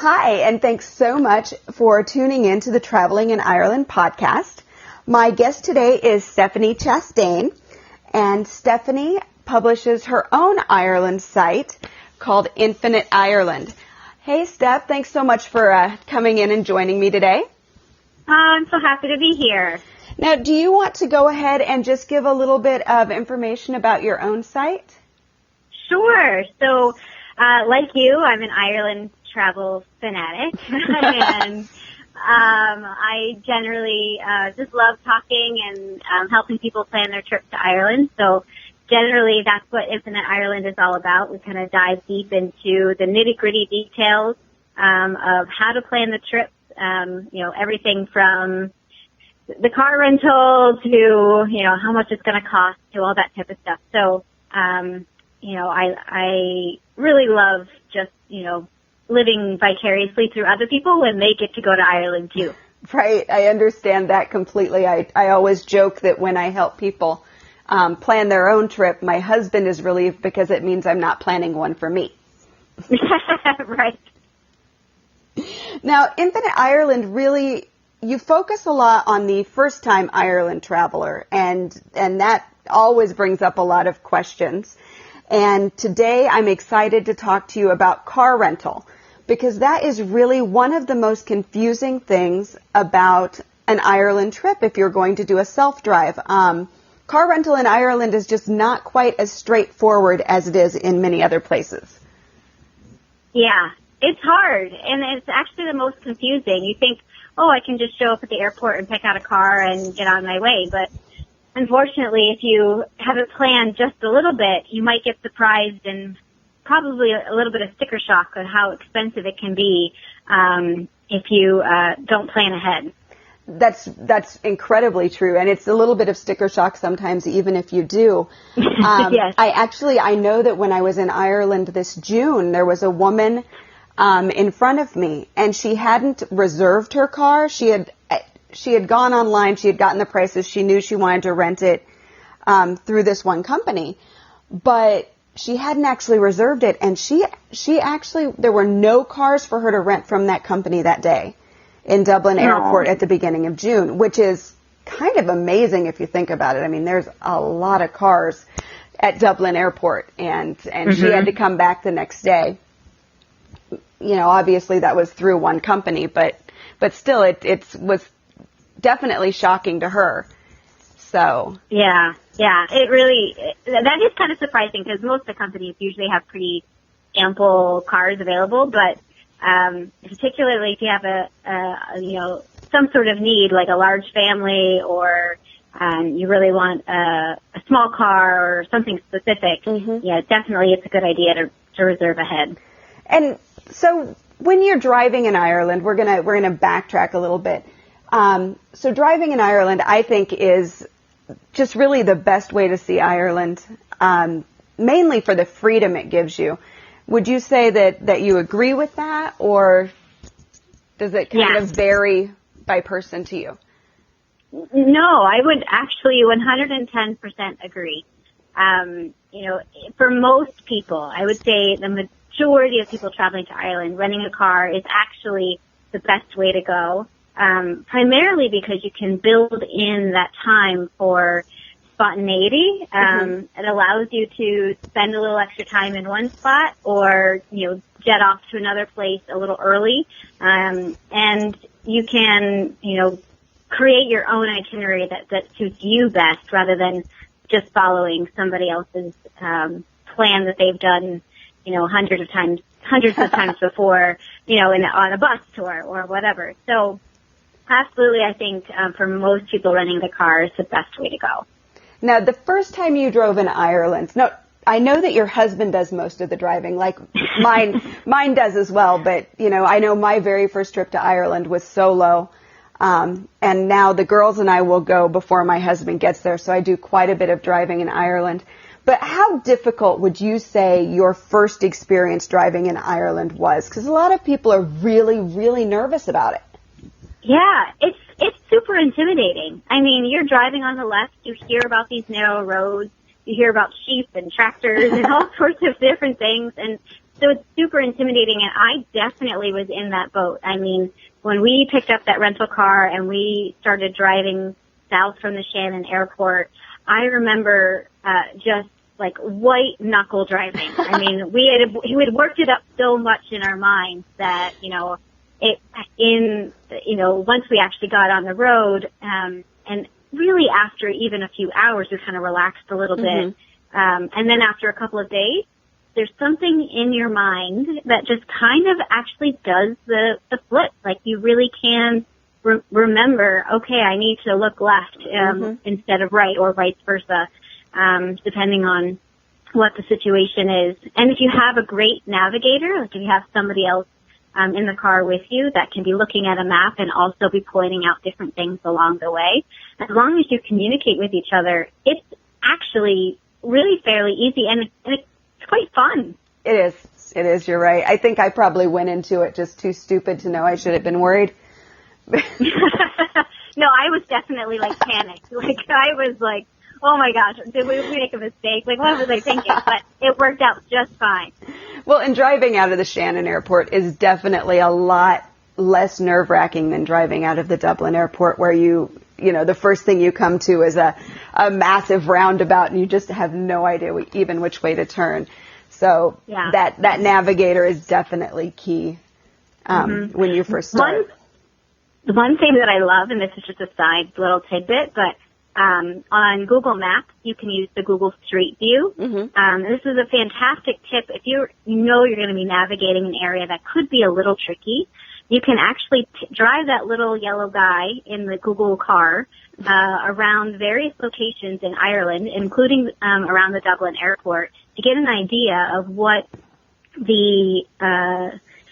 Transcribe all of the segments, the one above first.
Hi, and thanks so much for tuning in to the Traveling in Ireland podcast. My guest today is Stephanie Chastain, and Stephanie publishes her own Ireland site called Infinite Ireland. Hey, Steph, thanks so much for coming in and joining me today. I'm so happy to be here. Now, do you want to go ahead and just give a little bit of information about your own site? Sure. So, like you, I'm an Ireland travel fanatic, and I generally just love talking and helping people plan their trip to Ireland. So generally that's what Infinite Ireland is all about. We kind of dive deep into the nitty-gritty details of how to plan the trip, everything from the car rental to, how much it's going to cost to all that type of stuff. So, I really love just, living vicariously through other people when they get to go to Ireland too. Right. I understand that completely. I always joke that when I help people plan their own trip, my husband is relieved because it means I'm not planning one for me. Right. Now, Infinite Ireland really, you focus a lot on the first-time Ireland traveler, and that always brings up a lot of questions. And today I'm excited to talk to you about car rental, because that is really one of the most confusing things about an Ireland trip if you're going to do a self-drive. Car rental in Ireland is just not quite as straightforward as it is in many other places. Yeah, it's hard, and it's actually the most confusing. You think, I can just show up at the airport and pick out a car and get on my way, but unfortunately, if you haven't planned just a little bit, you might get surprised and probably a little bit of sticker shock on how expensive it can be if you don't plan ahead. That's incredibly true, and it's a little bit of sticker shock sometimes, even if you do. Yes. I know that when I was in Ireland this June, there was a woman in front of me, and she hadn't reserved her car. She had gone online, she had gotten the prices, she knew she wanted to rent it through this one company, but she hadn't actually reserved it, and she actually, there were no cars for her to rent from that company that day in Dublin Airport at the beginning of June, which is kind of amazing if you think about it. I mean, there's a lot of cars at Dublin Airport, and she had to come back the next day. Obviously that was through one company, but still it was definitely shocking to her. So yeah, that is kind of surprising because most of the companies usually have pretty ample cars available, but particularly if you have some sort of need like a large family or you really want a small car or something specific, definitely it's a good idea to reserve ahead. And so when you're driving in Ireland, we're gonna backtrack a little bit. So driving in Ireland, I think, is just really the best way to see Ireland, mainly for the freedom it gives you. Would you say that you agree with that, or does it kind of vary by person to you? No, I would actually 110% agree. For most people, I would say the majority of people traveling to Ireland, renting a car is actually the best way to go. Primarily because you can build in that time for spontaneity. It allows you to spend a little extra time in one spot or, jet off to another place a little early. And you can, create your own itinerary that suits you best rather than just following somebody else's plan that they've done, hundreds of times before, on a bus tour or whatever. So, absolutely, I think for most people, renting the car is the best way to go. Now, the first time you drove in Ireland, no, I know that your husband does most of the driving, like mine does as well. But I know my very first trip to Ireland was solo, and now the girls and I will go before my husband gets there. So I do quite a bit of driving in Ireland. But how difficult would you say your first experience driving in Ireland was? Because a lot of people are really, really nervous about it. Yeah, it's super intimidating. I mean, you're driving on the left, you hear about these narrow roads, you hear about sheep and tractors and all sorts of different things, and So it's super intimidating, and I definitely was in that boat. I mean, when we picked up that rental car and we started driving south from the Shannon airport, I remember just like white knuckle driving. I mean, we had worked it up so much in our minds that, once we actually got on the road, and really after even a few hours, we kind of relaxed a little bit. And then after a couple of days, there's something in your mind that just kind of actually does the flip. Like you really can remember, okay, I need to look left instead of right, or vice versa, depending on what the situation is. And if you have a great navigator, like if you have somebody else in the car with you that can be looking at a map and also be pointing out different things along the way, as long as you communicate with each other, it's actually really fairly easy, and it's quite fun. It is, you're right. I think I probably went into it just too stupid to know I should have been worried. No, I was definitely like panicked. Like I was like, oh my gosh, did we make a mistake? Like what was I thinking? But it worked out just fine. Well, and driving out of the Shannon airport is definitely a lot less nerve-wracking than driving out of the Dublin airport, where the first thing you come to is a massive roundabout and you just have no idea even which way to turn. So that navigator is definitely key when you first start. One thing that I love, and this is just a side little tidbit, but on Google Maps, you can use the Google Street View. This is a fantastic tip. If you're going to be navigating an area that could be a little tricky, you can actually drive that little yellow guy in the Google car around various locations in Ireland, including around the Dublin airport, to get an idea of what the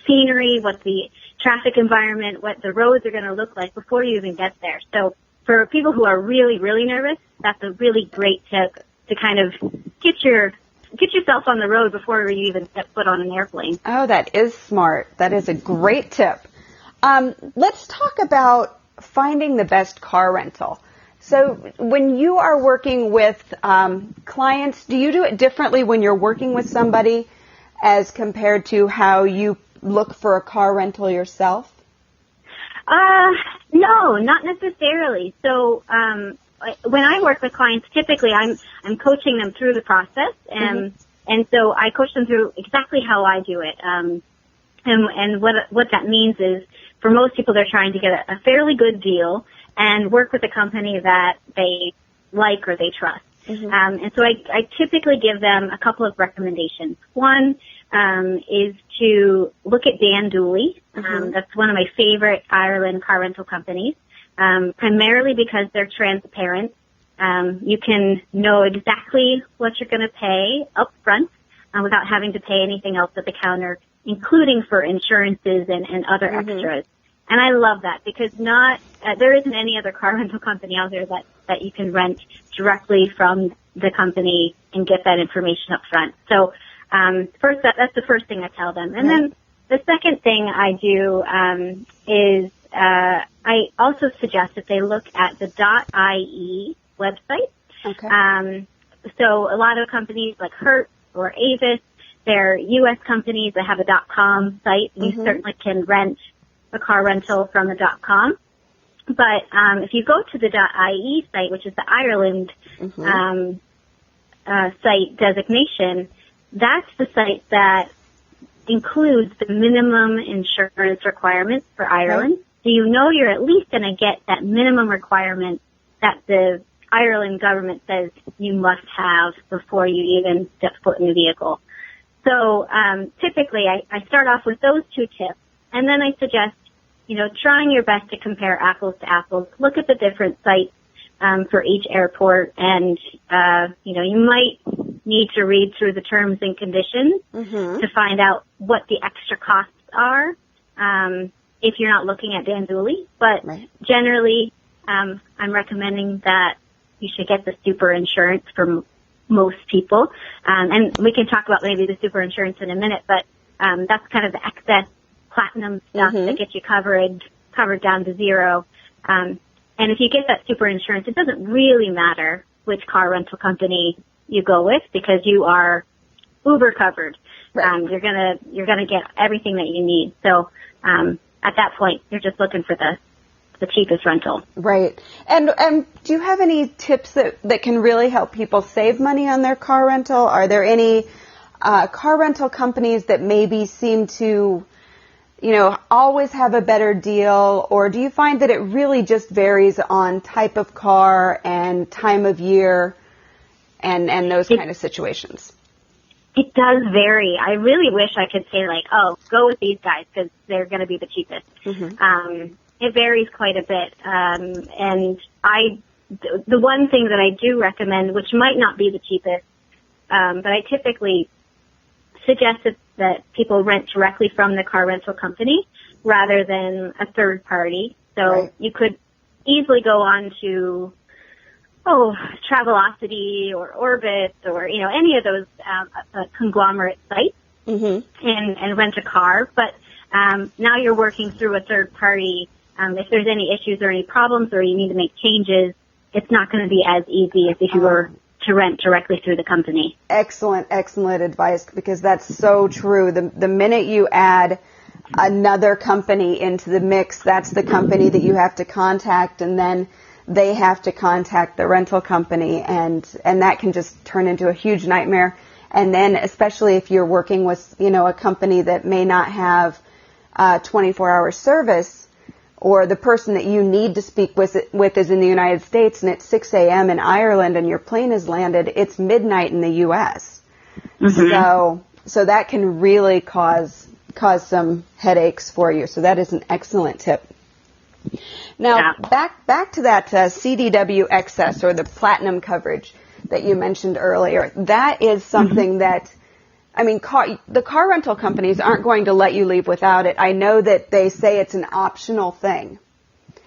scenery, what the traffic environment, what the roads are going to look like before you even get there. So for people who are really, really nervous, that's a really great tip to kind of get yourself on the road before you even step foot on an airplane. Oh, that is smart. That is a great tip. Let's talk about finding the best car rental. So when you are working with clients, do you do it differently when you're working with somebody as compared to how you look for a car rental yourself? No, not necessarily. So when I work with clients, typically I'm coaching them through the process, and so I coach them through exactly how I do it. And what that means is, for most people, they're trying to get a fairly good deal and work with a company that they like or they trust. And so I typically give them a couple of recommendations. One is to look at Dan Dooley. That's one of my favorite Ireland car rental companies, primarily because they're transparent. You can know exactly what you're going to pay up front without having to pay anything else at the counter, including for insurances and other extras. And I love that because there isn't any other car rental company out there that you can rent directly from the company and get that information up front. So first, that's the first thing I tell them. And then the second thing I do is I also suggest that they look at the .ie website. Okay. So a lot of companies like Hertz or Avis, they're U.S. companies that have a .com site. You certainly can rent a car rental from a .com. But if you go to the .ie site, which is the Ireland site designation, that's the site that includes the minimum insurance requirements for Ireland. Okay. So you're at least going to get that minimum requirement that the Ireland government says you must have before you even step foot in the vehicle. So typically I start off with those two tips, and then I suggest, trying your best to compare apples to apples. Look at the different sites for each airport, and you might need to read through the terms and conditions to find out what the extra costs are if you're not looking at Dan Dooley. But generally, I'm recommending that you should get the super insurance for most people. And we can talk about maybe the super insurance in a minute, but that's kind of the excess platinum stuff that gets you covered down to zero. And if you get that super insurance, it doesn't really matter which car rental company you go with because you are uber covered. Right. You're gonna get everything that you need. So at that point, you're just looking for the cheapest rental. Right. And do you have any tips that can really help people save money on their car rental? Are there any car rental companies that maybe seem to, always have a better deal? Or do you find that it really just varies on type of car and time of year and those kind of situations? It does vary. I really wish I could say go with these guys because they're going to be the cheapest. Mm-hmm. It varies quite a bit. And the one thing that I do recommend, which might not be the cheapest, but I typically suggest that people rent directly from the car rental company rather than a third party. So right. You could easily go on to Travelocity or Orbit or, any of those conglomerate sites mm-hmm. and rent a car. But now you're working through a third party. If there's any issues or any problems or you need to make changes, it's not going to be as easy as if you were to rent directly through the company. Excellent advice, because that's so true. The minute you add another company into the mix, that's the company that you have to contact, and then they have to contact the rental company, and that can just turn into a huge nightmare. And then especially if you're working with, a company that may not have 24-hour service, or the person that you need to speak with is in the United States and it's 6 a.m. in Ireland and your plane has landed, it's midnight in the U.S. Mm-hmm. So that can really cause some headaches for you. So that is an excellent tip. Now, back to that CDW excess, or the platinum coverage that you mentioned earlier. That is something that, the car rental companies aren't going to let you leave without it. I know that they say it's an optional thing.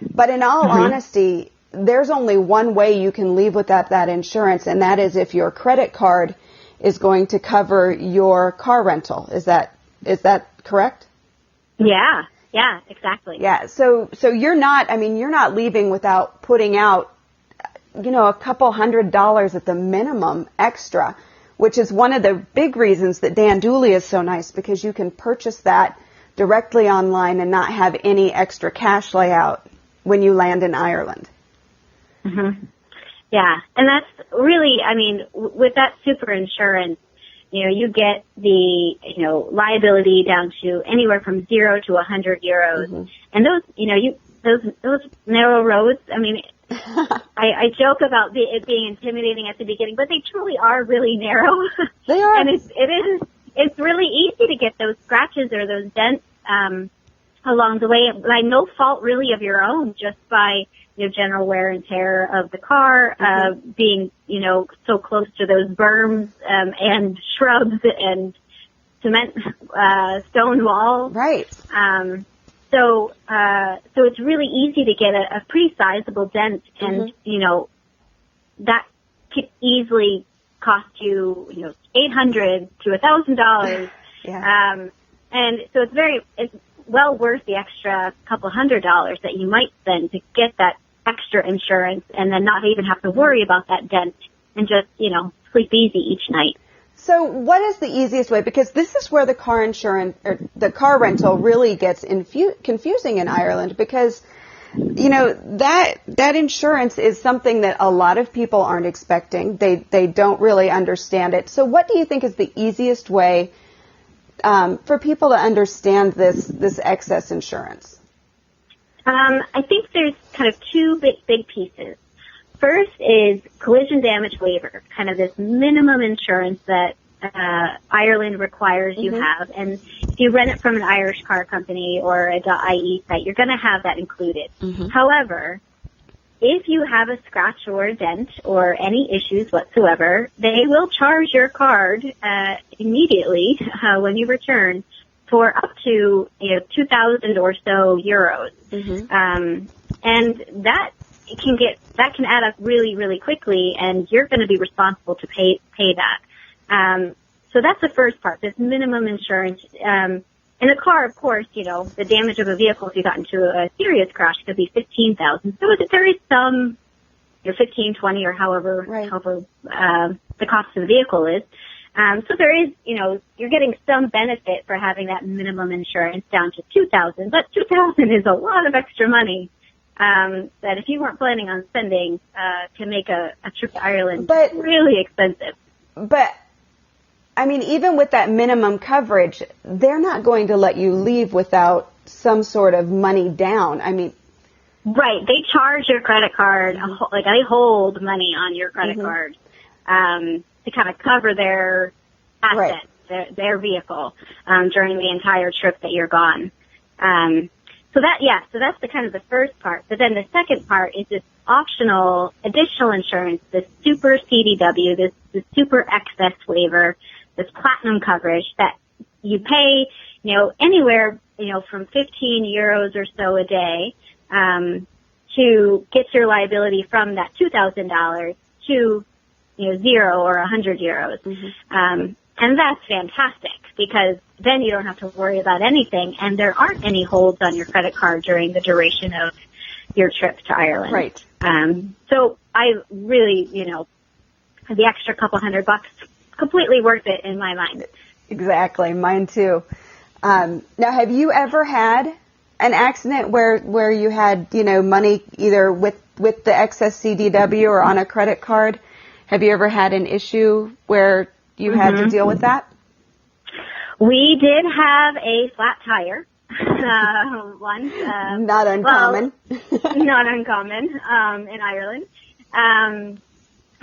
But in all honesty, there's only one way you can leave without that insurance, and that is if your credit card is going to cover your car rental. Is that correct? Yeah. Yeah, exactly. Yeah. So you're not leaving without putting out, a couple $100 at the minimum extra, which is one of the big reasons that Dan Dooley is so nice, because you can purchase that directly online and not have any extra cash layout when you land in Ireland. Mm-hmm. Yeah. And that's really, with that super insurance, you get the, liability down to anywhere from 0 to 100 euros. Mm-hmm. And those, those narrow roads, I joke about it being intimidating at the beginning, but they truly are really narrow. They are. And it's really easy to get those scratches or those dents, along the way by no fault really of your own, just by, general wear and tear of the car, being, so close to those berms, and shrubs and cement, stone walls. Right. So it's really easy to get a pretty sizable dent, and, that could easily cost you, $800 to $1,000. Yeah. And so it's well worth the extra couple $100 that you might spend to get that extra insurance, and then not even have to worry about that dent and just, sleep easy each night. So what is the easiest way? Because this is where the car insurance or the car rental really gets confusing in Ireland, because, that insurance is something that a lot of people aren't expecting. They don't really understand it. So what do you think is the easiest way for people to understand this excess insurance? I think there's kind of two big pieces. First is collision damage waiver, kind of this minimum insurance that Ireland requires you have. And if you rent it from an Irish car company or a .ie site, you're going to have that included. Mm-hmm. However, if you have a scratch or a dent or any issues whatsoever, they will charge your card immediately when you return for up to 2,000 or so euros. Mm-hmm. And that can add up really, really quickly, and you're going to be responsible to pay that. So that's the first part, this minimum insurance. In the car, of course, the damage of a vehicle, if you got into a serious crash, could be 15,000. So there is some, 15, 20, or however the cost of the vehicle is. So there is, you're getting some benefit for having that minimum insurance down to $2,000, but $2,000 is a lot of extra money. That if you weren't planning on spending, can make a trip to Ireland really expensive. But, I mean, even with that minimum coverage, they're not going to let you leave without some sort of money down. I mean, right. They charge your credit card, like they hold money on your credit card, to kind of cover their assets, their vehicle, during the entire trip that you're gone. So that's the kind of the first part. But then the second part is this optional additional insurance, this super CDW, this super excess waiver, this platinum coverage that you pay, anywhere, from 15 euros or so a day, to get your liability from that $2,000 to, 0 or 100 euros. And that's fantastic because then you don't have to worry about anything and there aren't any holds on your credit card during the duration of your trip to Ireland. Right. So I really, the extra couple $100, completely worth it in my mind. Exactly. Mine too. Now, have you ever had an accident where you had, money either with the excess CDW or on a credit card? Have you ever had an issue where you had to deal with that? We did have a flat tire once. Not uncommon. Not uncommon in Ireland.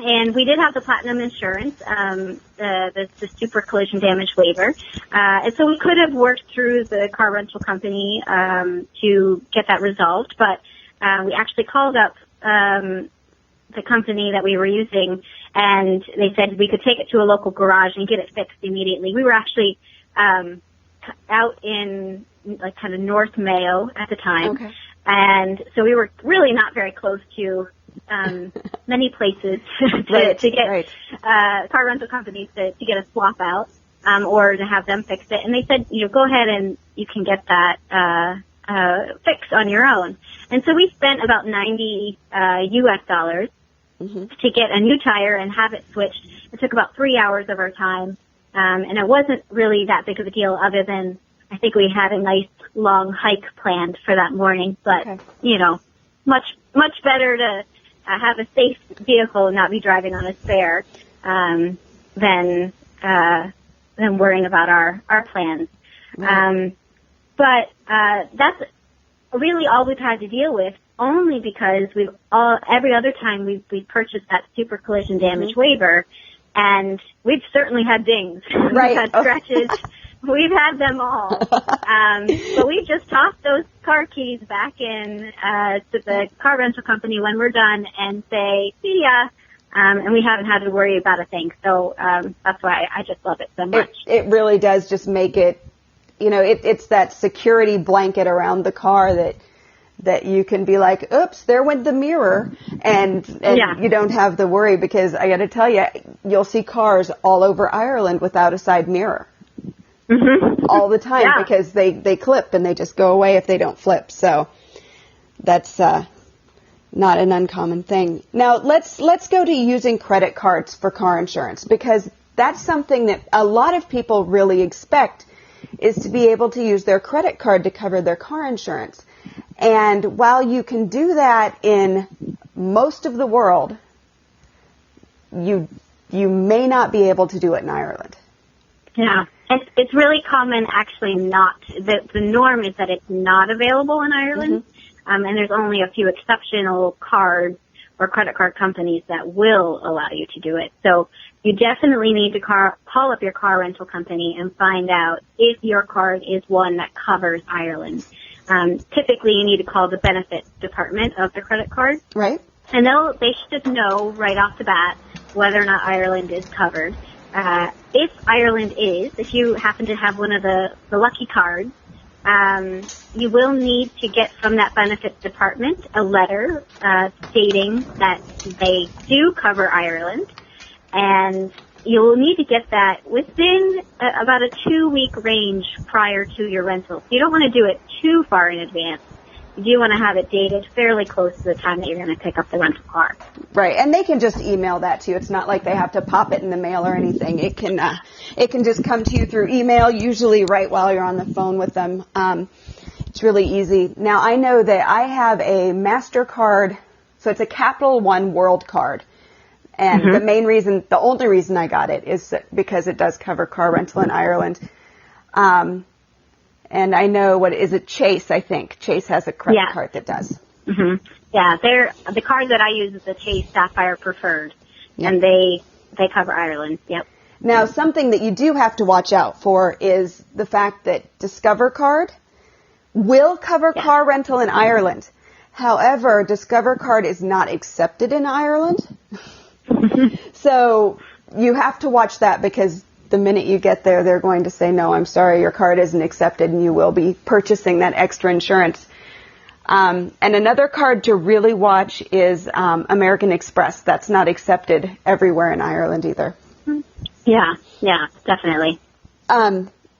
And we did have the platinum insurance, the super collision damage waiver. And so we could have worked through the car rental company to get that resolved, but we actually called up the company that we were using, and they said we could take it to a local garage and get it fixed immediately. We were actually out in like kind of North Mayo at the time, and so we were really not very close to many places to get car rental companies to get a swap out or to have them fix it. And they said, go ahead and you can get that fixed on your own. And so we spent about $90 US to get a new tire and have it switched. It took about 3 hours of our time, and it wasn't really that big of a deal other than I think we had a nice long hike planned for that morning. But, much better to have a safe vehicle and not be driving on a spare than worrying about our plans. Right. But that's really all we've had to deal with, only because every other time we've purchased that super collision damage waiver, and we've certainly had dings. Right. We've had scratches. We've had them all. But we just toss those car keys back in to the car rental company when we're done and say, see ya. And we haven't had to worry about a thing. So that's why I just love it so much. It really does just make it, it's that security blanket around the car that you can be like, oops, there went the mirror, and you don't have the worry, because I got to tell you, you'll see cars all over Ireland without a side mirror. All the time, because they clip and they just go away if they don't flip. So that's not an uncommon thing. Now let's go to using credit cards for car insurance, because that's something that a lot of people really expect, is to be able to use their credit card to cover their car insurance. And while you can do that in most of the world, you may not be able to do it in Ireland. Yeah. It's really common, actually not. The norm is that it's not available in Ireland, and there's only a few exceptional cards or credit card companies that will allow you to do it. So you definitely need to call up your car rental company and find out if your card is one that covers Ireland. Typically, you need to call the benefits department of the credit card. Right. And they should know right off the bat whether or not Ireland is covered. If Ireland is, if you happen to have one of the lucky cards, you will need to get from that benefits department a letter stating that they do cover Ireland, and you'll need to get that within about a 2-week range prior to your rental. You don't want to do it too far in advance, you do want to have it dated fairly close to the time that you're going to pick up the rental car. Right, and they can just email that to you. It's not like they have to pop it in the mail or anything. It can just come to you through email, usually right while you're on the phone with them. It's really easy. Now, I know that I have a MasterCard, so it's a Capital One World card. And the only reason I got it is because it does cover car rental in Ireland. And I know, is it Chase, I think. Chase has a credit card that does. Mm-hmm. Yeah, the card that I use is the Chase Sapphire Preferred. Yep. And they cover Ireland. Yep. Now, something that you do have to watch out for is the fact that Discover Card will cover car rental in Ireland. However, Discover Card is not accepted in Ireland. So you have to watch that, because the minute you get there, they're going to say, no, I'm sorry, your card isn't accepted, and you will be purchasing that extra insurance. And another card to really watch is American Express. That's not accepted everywhere in Ireland either. Yeah, definitely.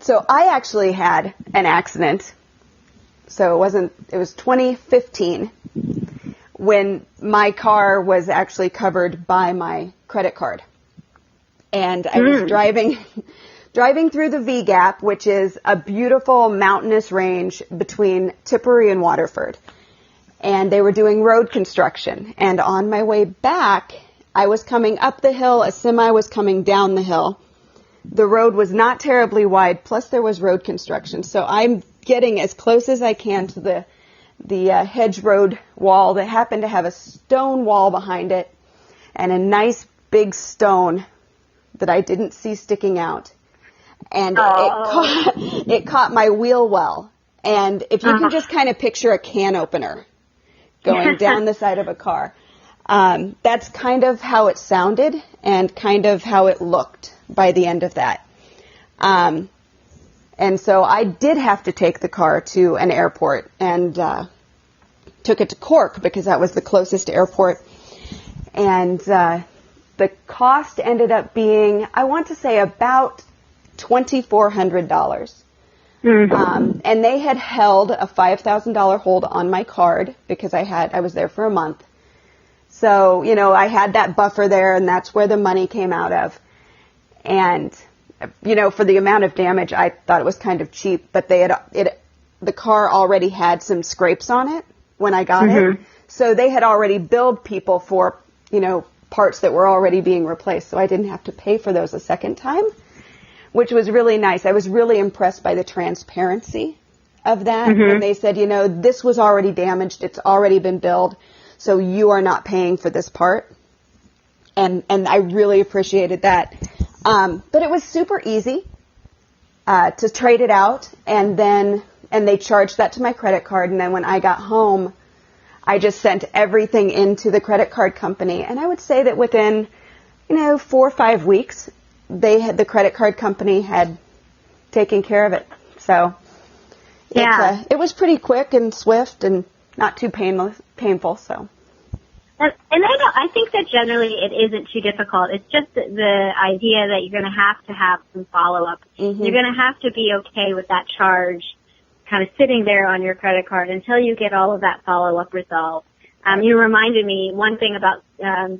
So I actually had an accident. So it was 2015 when my car was actually covered by my credit card. And I was driving through the V Gap, which is a beautiful mountainous range between Tipperary and Waterford. And they were doing road construction. And on my way back, I was coming up the hill, a semi was coming down the hill. The road was not terribly wide, plus there was road construction. So I'm getting as close as I can to the hedge road wall that happened to have a stone wall behind it and a nice big stone that I didn't see sticking out. And it caught my wheel well. And if you can just kind of picture a can opener going down the side of a car, that's kind of how it sounded and kind of how it looked by the end of that. And so I did have to take the car to an airport and took it to Cork because that was the closest airport. And the cost ended up being, I want to say, about $2,400. And they had held a $5,000 hold on my card because I was there for a month. So, I had that buffer there, and that's where the money came out of. And, for the amount of damage, I thought it was kind of cheap, but the car already had some scrapes on it when I got it. So they had already billed people for, parts that were already being replaced. So I didn't have to pay for those a second time, which was really nice. I was really impressed by the transparency of that. When they said, this was already damaged. It's already been billed. So you are not paying for this part. And I really appreciated that. But it was super easy to trade it out. And they charged that to my credit card. And then when I got home, I just sent everything into the credit card company. And I would say that within, 4 or 5 weeks, the credit card company had taken care of it. So it was pretty quick and swift and not too painful. So. And I think that generally it isn't too difficult. It's just the idea that you're going to have some follow-up. You're going to have to be okay with that charge kind of sitting there on your credit card until you get all of that follow-up resolved. You reminded me one thing about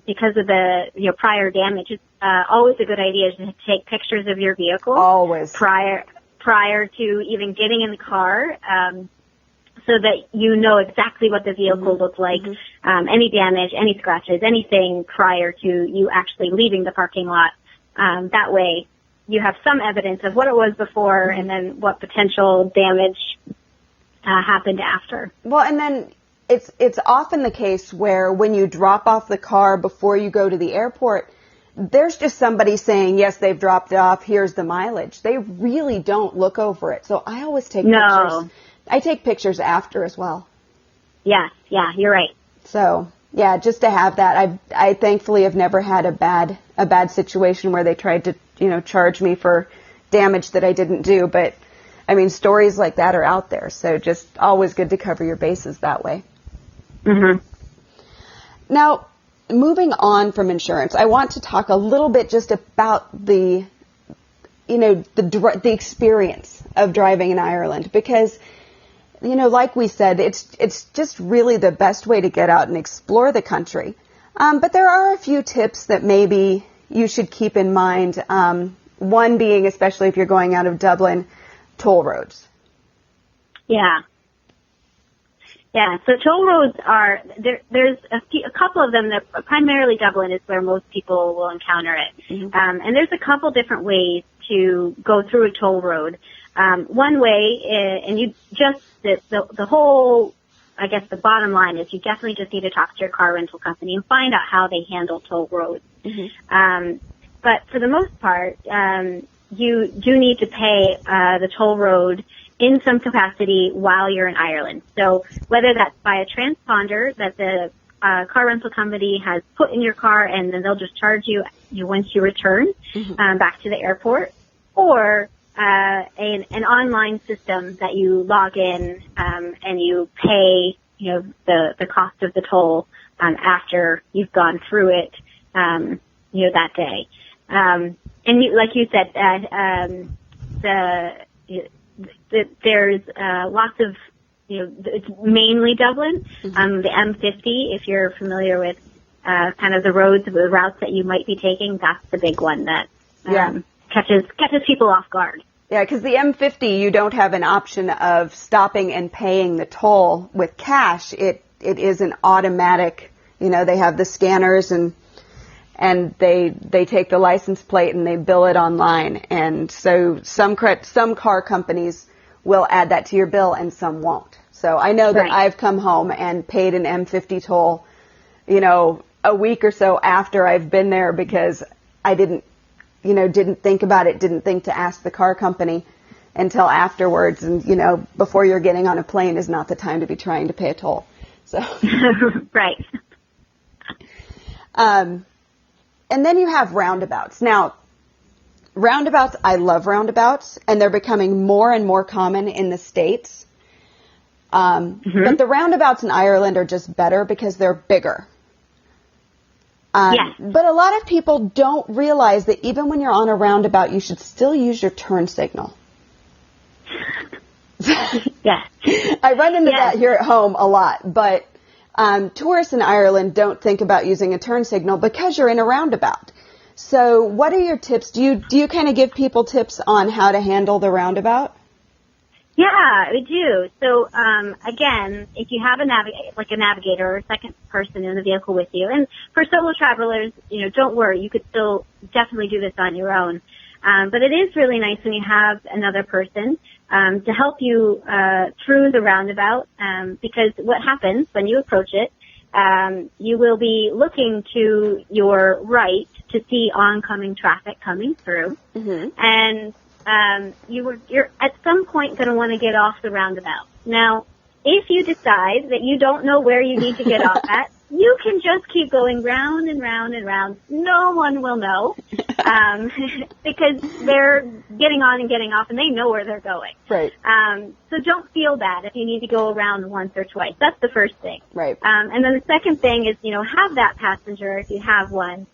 because of the prior damage. It's always a good idea to take pictures of your vehicle. Always prior to even getting in the car. So that you know exactly what the vehicle looked like, any damage, any scratches, anything prior to you actually leaving the parking lot. That way you have some evidence of what it was before and then what potential damage happened after. Well, and then it's often the case where when you drop off the car before you go to the airport, there's just somebody saying, yes, they've dropped it off, here's the mileage. They really don't look over it. So I always take pictures. I take pictures after as well. Yeah, you're right. So, just to have that. I thankfully have never had a bad situation where they tried to, charge me for damage that I didn't do. But, stories like that are out there. So just always good to cover your bases that way. Now, moving on from insurance, I want to talk a little bit just about the experience of driving in Ireland, because like we said, it's just really the best way to get out and explore the country. But there are a few tips that maybe you should keep in mind. One being, especially if you're going out of Dublin, toll roads. Yeah. Yeah, so toll roads are, there's a couple of them that primarily Dublin is where most people will encounter it. Mm-hmm. And there's a couple different ways to go through a toll road. One way, and you just, the whole, I guess the bottom line is you definitely just need to talk to your car rental company and find out how they handle toll roads. Mm-hmm. But for the most part, you do need to pay the toll road in some capacity while you're in Ireland. So whether that's by a transponder that the car rental company has put in your car and then they'll just charge you, once you return back to the airport, or an online system that you log in and you pay the cost of the toll after you've gone through it that day. And like you said, there's lots of, it's mainly Dublin. Mm-hmm. The M50, if you're familiar with kind of the routes that you might be taking, that's the big one that catches people off guard. Yeah, because the M50, you don't have an option of stopping and paying the toll with cash. It is an automatic, they have the scanners and they take the license plate and they bill it online. And so some car companies will add that to your bill and some won't. So I know that I've come home and paid an M50 toll, a week or so after I've been there because I didn't think about it, didn't think to ask the car company until afterwards. And, before you're getting on a plane is not the time to be trying to pay a toll. So. Right. And then you have roundabouts. Now, roundabouts, I love roundabouts, and they're becoming more and more common in the States. But the roundabouts in Ireland are just better because they're bigger. Yes. But a lot of people don't realize that even when you're on a roundabout, you should still use your turn signal. Yes. I run into that here at home a lot, but tourists in Ireland don't think about using a turn signal because you're in a roundabout. So what are your tips? Do you kind of give people tips on how to handle the roundabout? Yeah, we do. So, again, if you have a navigator or a second person in the vehicle with you, and for solo travelers, don't worry, you could still definitely do this on your own. But it is really nice when you have another person to help you through the roundabout, because what happens when you approach it, you will be looking to your right to see oncoming traffic coming through, and you're at some point going to want to get off the roundabout. Now, if you decide that you don't know where you need to get off at, you can just keep going round and round and round. No one will know, because they're getting on and getting off and they know where they're going. Right. So don't feel bad if you need to go around once or twice. That's the first thing. Right. And then the second thing is, have that passenger, if you have one,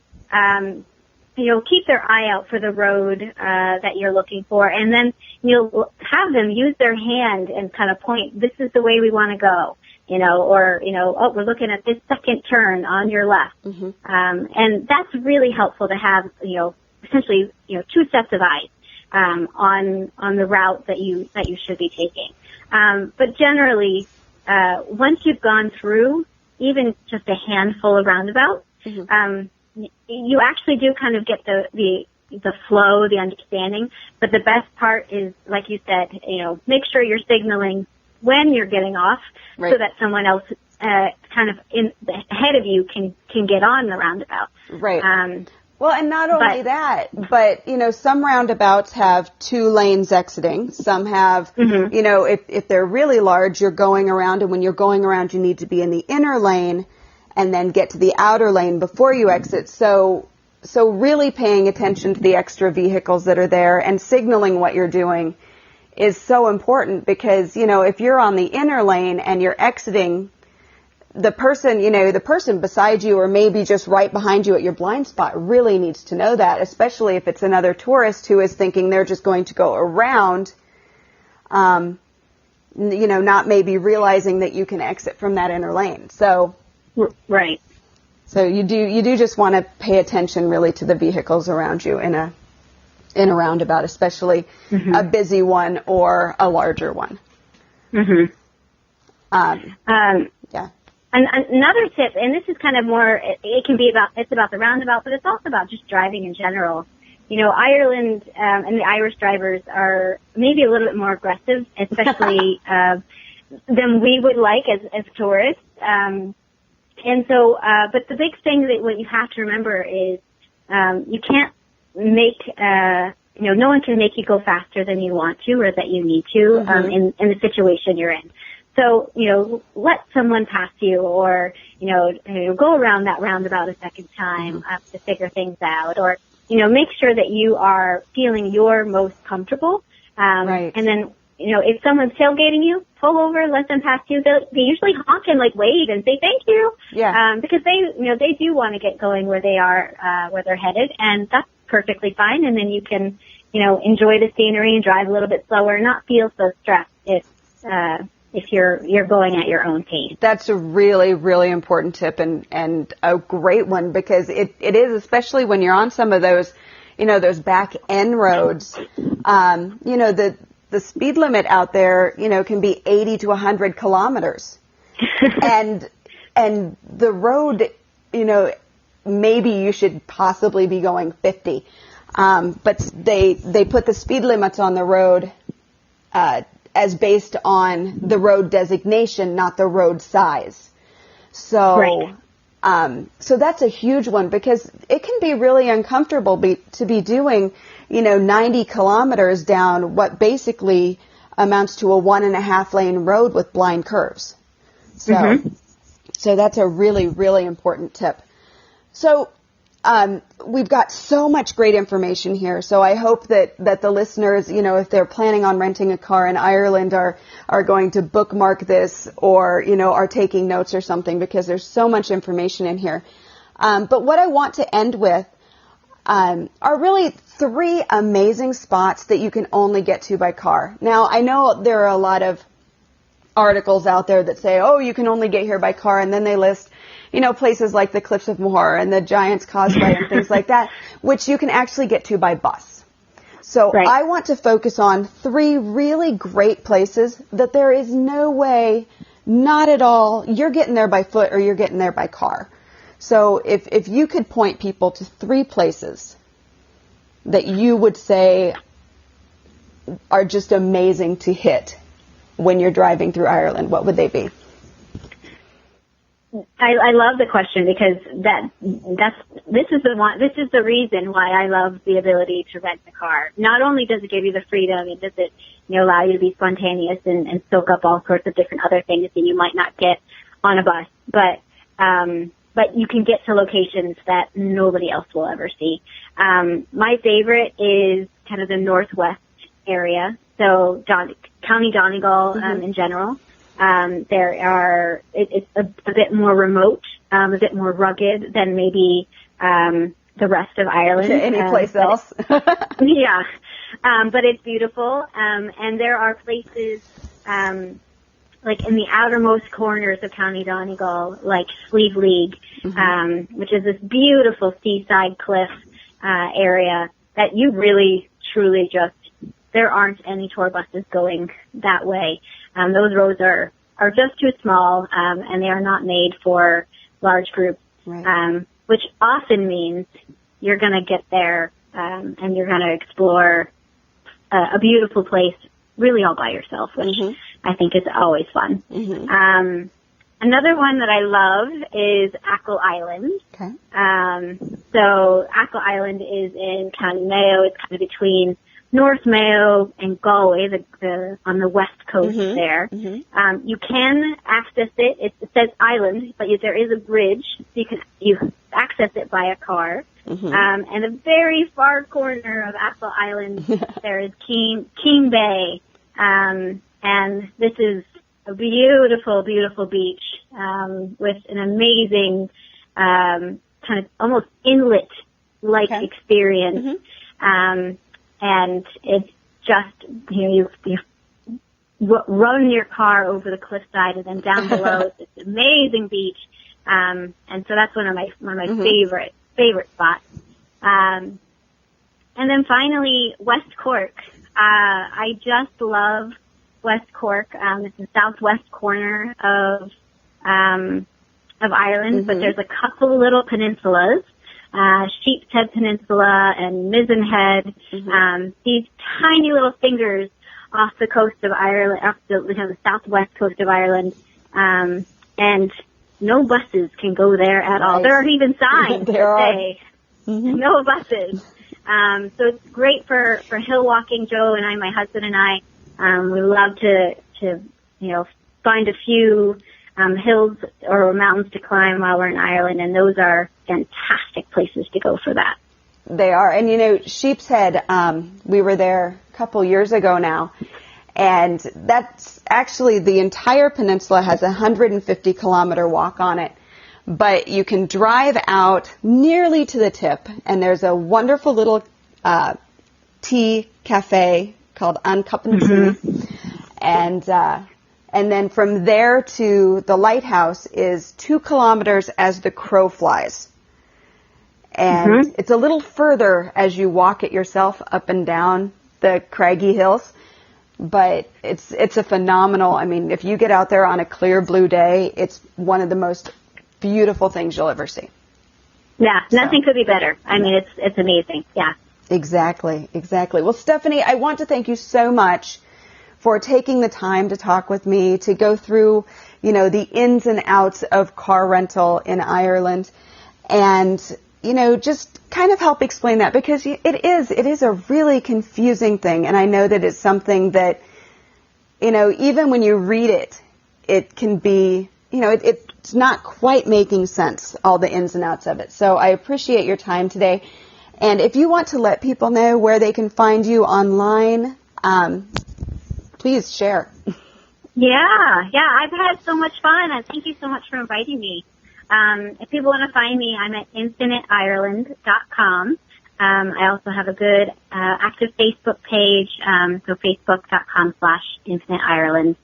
keep their eye out for the road that you're looking for, and then you'll have them use their hand and kind of point, this is the way we want to go, oh, we're looking at this second turn on your left. And that's really helpful to have, essentially, two sets of eyes on the route that you should be taking. But generally, once you've gone through even just a handful of roundabouts, you actually do kind of get the flow, the understanding. But the best part is, like you said, make sure you're signaling when you're getting off, so that someone else kind of ahead of you can get on the roundabout. Right. Well, and not only that, but, some roundabouts have 2 lanes exiting. Some have, if they're really large, you're going around, and when you're going around, you need to be in the inner lane and then get to the outer lane before you exit. So really paying attention to the extra vehicles that are there and signaling what you're doing is so important, because, if you're on the inner lane and you're exiting, the person beside you or maybe just right behind you at your blind spot really needs to know that, especially if it's another tourist who is thinking they're just going to go around. not maybe realizing that you can exit from that inner lane. So, right. So you do just want to pay attention really to the vehicles around you in a roundabout, especially a busy one or a larger one. Mm-hmm. Yeah. And another tip, and this is kind of more, it's about the roundabout, but it's also about just driving in general. Ireland and the Irish drivers are maybe a little bit more aggressive, especially than we would like as tourists. And so, but the big thing that what you have to remember is you can't make, no one can make you go faster than you want to or that you need to in the situation you're in. So, let someone pass you or, go around that roundabout a second time to figure things out or, make sure that you are feeling you're most comfortable. Right. And then, if someone's tailgating you, pull over, let them pass you. They usually honk and wave and say thank you. Yeah. Because they do want to get going where they are, where they're headed. And that's perfectly fine. And then you can, enjoy the scenery and drive a little bit slower and not feel so stressed if you're going at your own pace. That's a really, really important tip and a great one because it is, especially when you're on some of those, those back end roads, the speed limit out there, can be 80 to 100 kilometers. and the road, maybe you should possibly be going 50. But they put the speed limits on the road, as based on the road designation, not the road size. So, right. So that's a huge one because it can be really uncomfortable to be doing, 90 kilometers down what basically amounts to a 1.5 lane road with blind curves. So, so that's a really, really important tip. So, we've got so much great information here. So I hope that the listeners, if they're planning on renting a car in Ireland are going to bookmark this or, are taking notes or something because there's so much information in here. But what I want to end with, are really 3 amazing spots that you can only get to by car. Now, I know there are a lot of articles out there that say, oh, you can only get here by car, and then they list, places like the Cliffs of Moher and the Giant's Causeway and things like that, which you can actually get to by bus. So right. I want to focus on 3 really great places that there is no way, not at all, you're getting there by foot or you're getting there by car. So if you could point people to 3 places that you would say are just amazing to hit when you're driving through Ireland, what would they be? I love the question because this is the reason why I love the ability to rent a car. Not only does it give you the freedom, it does it allow you to be spontaneous and soak up all sorts of different other things that you might not get on a bus, but you can get to locations that nobody else will ever see. My favorite is kind of the northwest area, so County Donegal in general. It's a bit more remote, a bit more rugged than maybe the rest of Ireland. Any place else. Yeah. But it's beautiful. And there are places like in the outermost corners of County Donegal, like Slieve League, which is this beautiful seaside cliff area that you really, truly there aren't any tour buses going that way. Those roads are just too small, and they are not made for large groups, right. Which often means you're going to get there, and you're going to explore a beautiful place really all by yourself, which I think is always fun. Another one that I love is Achill Island. Okay. So Achill Island is in County Mayo. It's kind of between North Mayo and Galway, on the west coast there. You can access it. It says island, but there is a bridge, so you access it by a car. And the very far corner of Achill Island, there is King Bay, and this is a beautiful, beautiful beach with an amazing kind of almost inlet-like experience. And it's just, you run your car over the cliffside, and then down below is this amazing beach. And so that's one of my favorite spots. And then finally, West Cork. I just love West Cork. It's the southwest corner of Ireland, but there's a couple little peninsulas, Sheep's Head Peninsula and Mizzen Head, these tiny little fingers off the coast of Ireland, off the southwest coast of Ireland, and no buses can go there at all. There aren't even signs that say no buses. So it's great for hill walking. Joe and I, my husband and I, we love to find a few hills or mountains to climb while we're in Ireland, and those are fantastic places to go for that. They are. And, Sheep's Head, we were there a couple years ago now, and that's actually the entire peninsula has a 150-kilometer walk on it. But you can drive out nearly to the tip, and there's a wonderful little tea cafe called An Cup and Tea. And then from there to the lighthouse is 2 kilometers as the crow flies. And it's a little further as you walk it yourself up and down the craggy hills. But it's a phenomenal, if you get out there on a clear blue day, it's one of the most beautiful things you'll ever see. Yeah, nothing could be better. It's amazing. Yeah. Exactly. Well, Stephanie, I want to thank you so much for taking the time to talk with me, to go through, the ins and outs of car rental in Ireland, and, just kind of help explain that, because it is a really confusing thing. And I know that it's something that, even when you read it, it can be, it's not quite making sense, all the ins and outs of it. So I appreciate your time today. And if you want to let people know where they can find you online, please share. Yeah, I've had so much fun, and thank you so much for inviting me. If people want to find me, I'm at infiniteireland.com. I also have a good active Facebook page, so facebook.com/infiniteireland.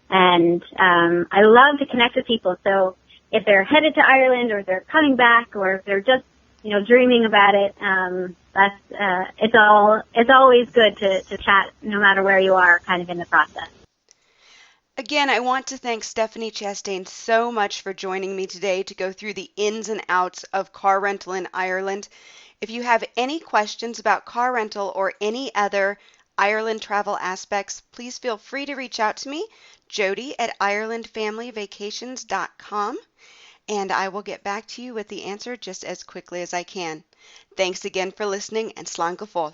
And I love to connect with people. So if they're headed to Ireland, or they're coming back, or if they're just dreaming about it, it's always good to chat, no matter where you are, kind of in the process. Again, I want to thank Stephanie Chastain so much for joining me today to go through the ins and outs of car rental in Ireland. If you have any questions about car rental or any other Ireland travel aspects, please feel free to reach out to me, Jody at IrelandFamilyVacations.com, and I will get back to you with the answer just as quickly as I can. Thanks again for listening, and slán go fóill.